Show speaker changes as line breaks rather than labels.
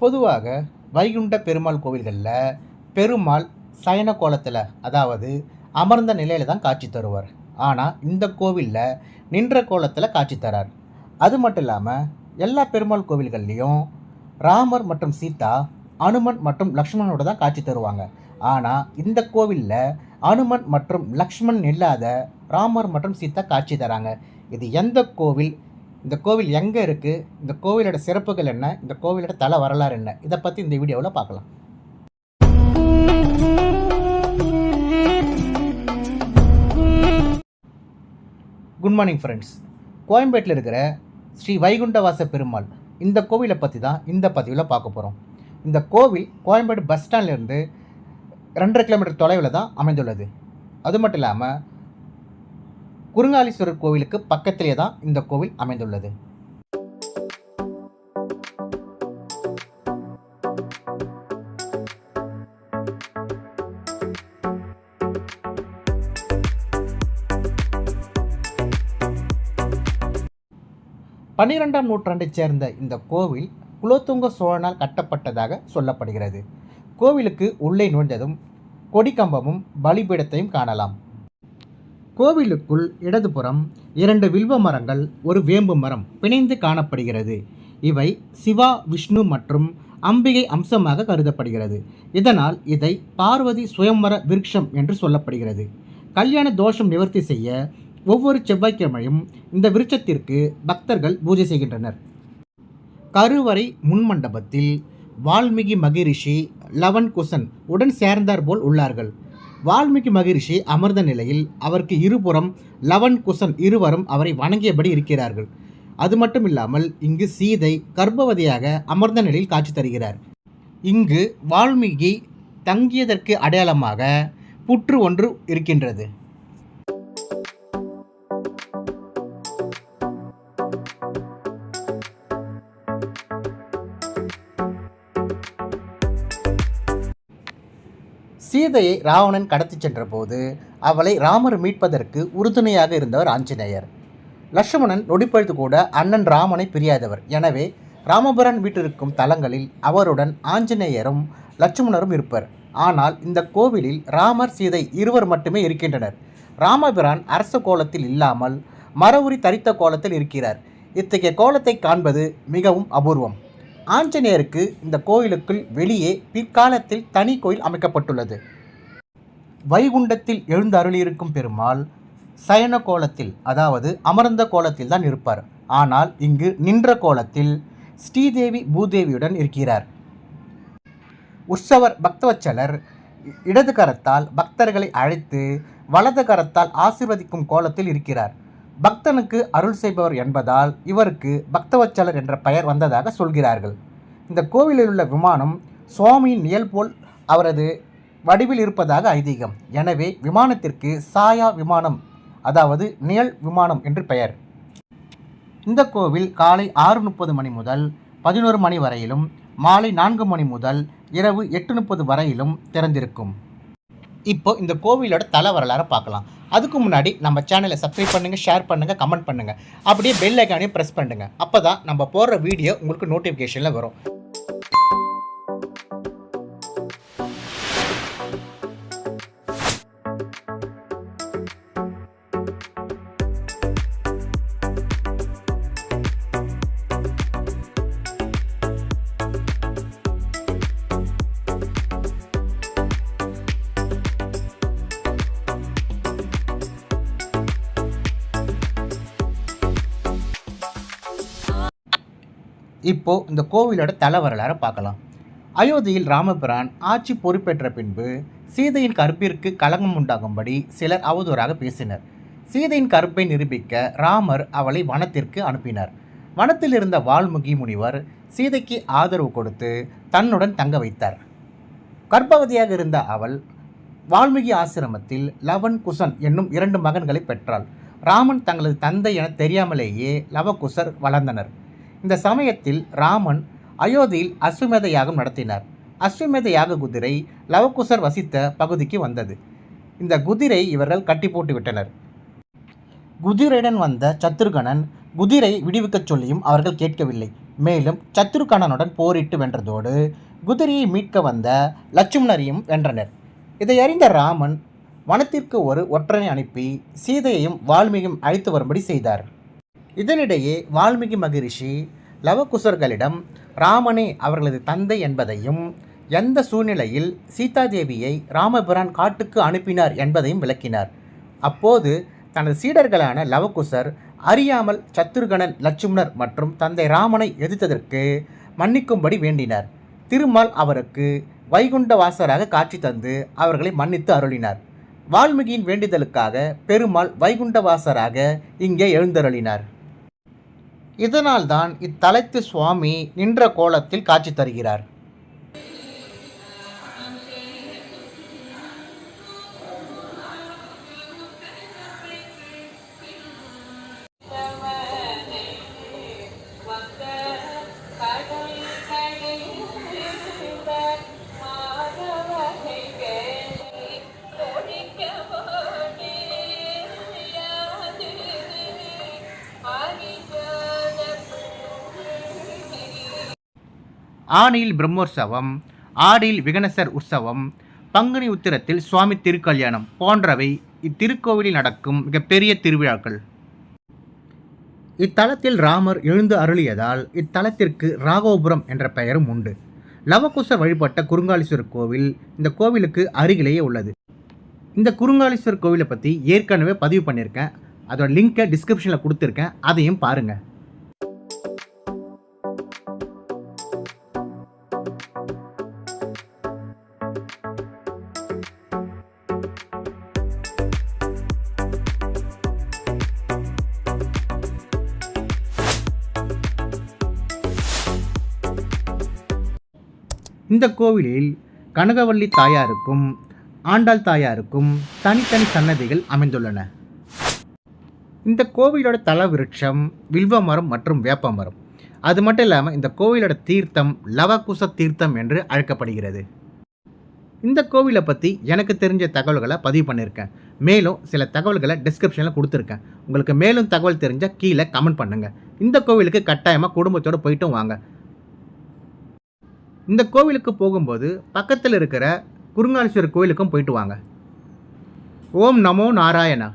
பொதுவாக வைகுண்ட பெருமாள் கோவில்களில் பெருமாள் சயன கோலத்தில், அதாவது அமர்ந்த நிலையில் தான் காட்சி தருவார். ஆனால் இந்த கோவிலில் நின்ற கோலத்தில் காட்சி தரார். அது மட்டும் இல்லாமல் எல்லா பெருமாள் கோவில்கள்லேயும் ராமர் மற்றும் சீதா, அனுமன் மற்றும் லக்ஷ்மணனோட தான் காட்சி தருவாங்க. ஆனால் இந்த கோவிலில் அனுமன் மற்றும் லக்ஷ்மணன் இல்லாத ராமர் மற்றும் சீதா காட்சி தராங்க. இது எந்த கோவில்? இந்த கோவில் எங்கே இருக்குது? இந்த கோவிலோட சிறப்புகள் என்ன? இந்த கோவிலோட தல வரலாறு என்ன? இதை பற்றி இந்த வீடியோவில் பார்க்கலாம். Good morning friends. கோயம்பேட்டில் இருக்கிற ஸ்ரீ வைகுண்டவாச பெருமாள் இந்த கோவிலை பற்றி தான் இந்த பதிவில் பார்க்க போகிறோம். இந்த கோவில் கோயம்பேடு பஸ் ஸ்டாண்ட்லேருந்து 2.5 கிலோமீட்டர் தொலைவில் தான் அமைந்துள்ளது. அது மட்டும் இல்லாமல் குருங்காலீஸ்வரர் கோவிலுக்கு பக்கத்திலே தான் இந்த கோவில் அமைந்துள்ளது. பன்னிரெண்டாம் நூற்றாண்டைச் சேர்ந்த இந்த கோவில் குலோத்துங்க சோழனால் கட்டப்பட்டதாக சொல்லப்படுகிறது. கோவிலுக்கு உள்ளே நுழைந்ததும் கொடிக்கம்பமும் பலிபீடத்தையும் காணலாம். கோவிலுக்குள் இடதுபுறம் 2 வில்வ மரங்கள், ஒரு வேம்பு மரம் பிணைந்து காணப்படுகிறது. இவை சிவா, விஷ்ணு மற்றும் அம்பிகை அம்சமாக கருதப்படுகிறது. இதனால் இதை பார்வதி சுயம்பர விருட்சம் என்று சொல்லப்படுகிறது. கல்யாண தோஷம் நிவர்த்தி செய்ய ஒவ்வொரு செவ்வாய்க்கிழமையும் இந்த விருட்சத்திற்கு பக்தர்கள் பூஜை செய்கின்றனர். கருவறை முன்மண்டபத்தில் வால்மீகி மகரிஷி, லவன் குசன் உடன் சேர்ந்தார் போல் உள்ளார்கள். வால்மீகி மகரிஷி அமர்ந்த நிலையில் அவருக்கு இருபுறம் லவன் குசன் இருவரும் அவரை வணங்கியபடி இருக்கிறார்கள். அது மட்டும் இல்லாமல் இங்கு சீதை கர்ப்பவதியாக அமர்ந்த நிலையில் காட்சி தருகிறார். இங்கு வால்மீகி தங்கியதற்கு அடையாளமாக புற்று ஒன்று இருக்கின்றது. சீதையை ராவணன் கடத்தி சென்ற போது அவளை ராமர் மீட்பதற்கு உறுதுணையாக இருந்தவர் ஆஞ்சநேயர். லட்சுமணன் நொடிப்பொழுது கூட அண்ணன் ராமனை பிரியாதவர். எனவே ராமபிரான் வீட்டிற்கும் தலங்களில் அவருடன் ஆஞ்சநேயரும் லட்சுமணரும் இருப்பர். ஆனால் இந்த கோவிலில் ராமர், சீதை இருவர் மட்டுமே இருக்கின்றனர். ராமபிரான் அரச கோலத்தில் இல்லாமல் மரவுரி தரித்த கோலத்தில் இருக்கிறார். இத்தகைய கோலத்தை காண்பது மிகவும் அபூர்வம். ஆஞ்சநேயருக்கு இந்த கோயிலுக்குள் வெளியே பிற்காலத்தில் தனி கோயில் அமைக்கப்பட்டுள்ளது. வைகுண்டத்தில் எழுந்தருளியிருக்கும் பெருமாள் சயன கோலத்தில், அதாவது அமர்ந்த கோலத்தில் தான் இருப்பார். ஆனால் இங்கு நின்ற கோலத்தில் ஸ்ரீதேவி பூதேவியுடன் இருக்கிறார். உற்சவர் பக்தவச்சலர் இடது கரத்தால் பக்தர்களை அழைத்து வலது கரத்தால் ஆசீர்வதிக்கும் கோலத்தில் இருக்கிறார். பக்தனுக்கு அருள் செய்பவர் என்பதால் இவருக்கு பக்தவச்சலர் என்ற பெயர் வந்ததாக சொல்கிறார்கள். இந்த கோவிலில் உள்ள விமானம் சுவாமியின் நிழல் போல் அவரது வடிவில் இருப்பதாக ஐதீகம். எனவே விமானத்திற்கு சாயா விமானம், அதாவது நிழல் விமானம் என்று பெயர். இந்த கோவில் காலை 6:30 மணி முதல் 11 மணி வரையிலும், மாலை 4 மணி முதல் இரவு 8:30 வரையிலும் திறந்திருக்கும். இப்போ இந்த கோவிலோட தல வரலாறு பார்க்கலாம். அதுக்கு முன்னாடி நம்ம சேனலை சப்ஸ்கிரைப் பண்ணுங்கள், ஷேர் பண்ணுங்கள், கமெண்ட் பண்ணுங்கள். அப்படியே பெல் ஐக்கானையும் ப்ரெஸ் பண்ணுங்கள். அப்போ தான் நம்ம போடுற வீடியோ உங்களுக்கு நோட்டிஃபிகேஷனில் வரும். இப்போ இந்த கோவிலோட தல வரலாறு பார்க்கலாம். அயோத்தியில் ராமபிரான் ஆட்சி பொறுப்பேற்ற பின்பு சீதையின் கற்பிற்கு களங்கம் உண்டாகும்படி சிலர் அவதூறாக பேசினர். சீதையின் கற்பை நிரூபிக்க ராமர் அவளை வனத்திற்கு அனுப்பினார். வனத்தில் இருந்த வால்மீகி முனிவர் சீதைக்கு ஆதரவு கொடுத்து தன்னுடன் தங்க வைத்தார். கர்ப்பவதியாக இருந்த அவள் வால்மீகி ஆசிரமத்தில் லவன் குசன் என்னும் 2 மகன்களை பெற்றாள். ராமன் தங்களது தந்தை என தெரியாமலேயே லவகுசர் வளர்ந்தனர். இந்த சமயத்தில் ராமன் அயோத்தியில் அஸ்வமேத யாகம் நடத்தினார். அஸ்வமேத யாக குதிரை லவகுசர் வசித்த பகுதிக்கு வந்தது. இந்த குதிரை இவர்கள் கட்டி போட்டு விட்டனர். குதிரையுடன் வந்த சத்ருகனன் குதிரை விடுவிக்கச் சொல்லியும் அவர்கள் கேட்கவில்லை. மேலும் சத்ருகணனுடன் போரிட்டு வென்றதோடு குதிரையை மீட்க வந்த லட்சுமணரையும் வென்றனர். இதை அறிந்த ராமன் வனத்திற்கு ஒரு ஒற்றனை அனுப்பி சீதையையும் வால்மீகியும் அழைத்து வரும்படி செய்தார். இதனிடையே வால்மீகி மகரிஷி லவகுசர்களிடம் ராமனே அவர்களது தந்தை என்பதையும் எந்த சூழ்நிலையில் சீதாதேவியை ராமபிரான் காட்டுக்கு அனுப்பினார் என்பதையும் விளக்கினார். அப்போது தனது சீடர்களான லவகுசர் அறியாமல் சத்ருகணன், லட்சுமணர் மற்றும் தந்தை ராமனை எதிர்த்ததற்கு மன்னிக்கும்படி வேண்டினார். திருமால் அவருக்கு வைகுண்ட வாசராக காட்சி தந்து அவர்களை மன்னித்து அருளினார். வால்மீகியின் வேண்டுதலுக்காக பெருமாள் வைகுண்ட வாசராக இங்கே எழுந்தருளினார். இதனால்தான் இத்தலத்து சுவாமி நின்ற கோலத்தில் காட்சி தருகிறார். ஆனியில் பிரம்மோற்சவம், ஆடியில் விகனசர் உற்சவம், பங்குனி உத்திரத்தில் சுவாமி திருக்கல்யாணம் போன்றவை இத்திருக்கோவிலில் நடக்கும் மிகப்பெரிய திருவிழாக்கள். இத்தலத்தில் ராமர் எழுந்து அருளியதால் இத்தலத்திற்கு ராகோபுரம் என்ற பெயரும் உண்டு. லவகுசர் வழிபட்ட குறுங்காலீஸ்வரர் கோவில் இந்த கோவிலுக்கு அருகிலேயே உள்ளது. இந்த குறுங்காலீஸ்வரர் கோவிலை பற்றி ஏற்கனவே பதிவு பண்ணியிருக்கேன். அதோட லிங்கை டிஸ்கிரிப்ஷனில் கொடுத்துருக்கேன், அதையும் பாருங்கள். இந்த கோவிலில் கனகவல்லி தாயாருக்கும் ஆண்டாள் தாயாருக்கும் தனித்தனி சன்னதிகள் அமைந்துள்ளன. இந்த கோவிலோட தல விருட்சம் வில்வ மரம் மற்றும் வேப்ப மரம். அது மட்டும் இல்லாமல் இந்த கோவிலோட தீர்த்தம் லவகுச தீர்த்தம் என்று அழைக்கப்படுகிறது. இந்த கோவிலை பற்றி எனக்கு தெரிஞ்ச தகவல்களை பதிவு பண்ணியிருக்கேன். மேலும் சில தகவல்களை டிஸ்கிரிப்ஷனில் கொடுத்துருக்கேன். உங்களுக்கு மேலும் தகவல் தெரிஞ்சால் கீழே கமெண்ட் பண்ணுங்கள். இந்த கோவிலுக்கு கட்டாயமாக குடும்பத்தோடு போயிட்டும் வாங்க. இந்த கோவிலுக்கு போகும்போது பக்கத்தில் இருக்கிற குறுங்காலீஸ்வரர் கோவிலுக்கும் போயிட்டு வாங்க. ஓம் நமோ நாராயணா.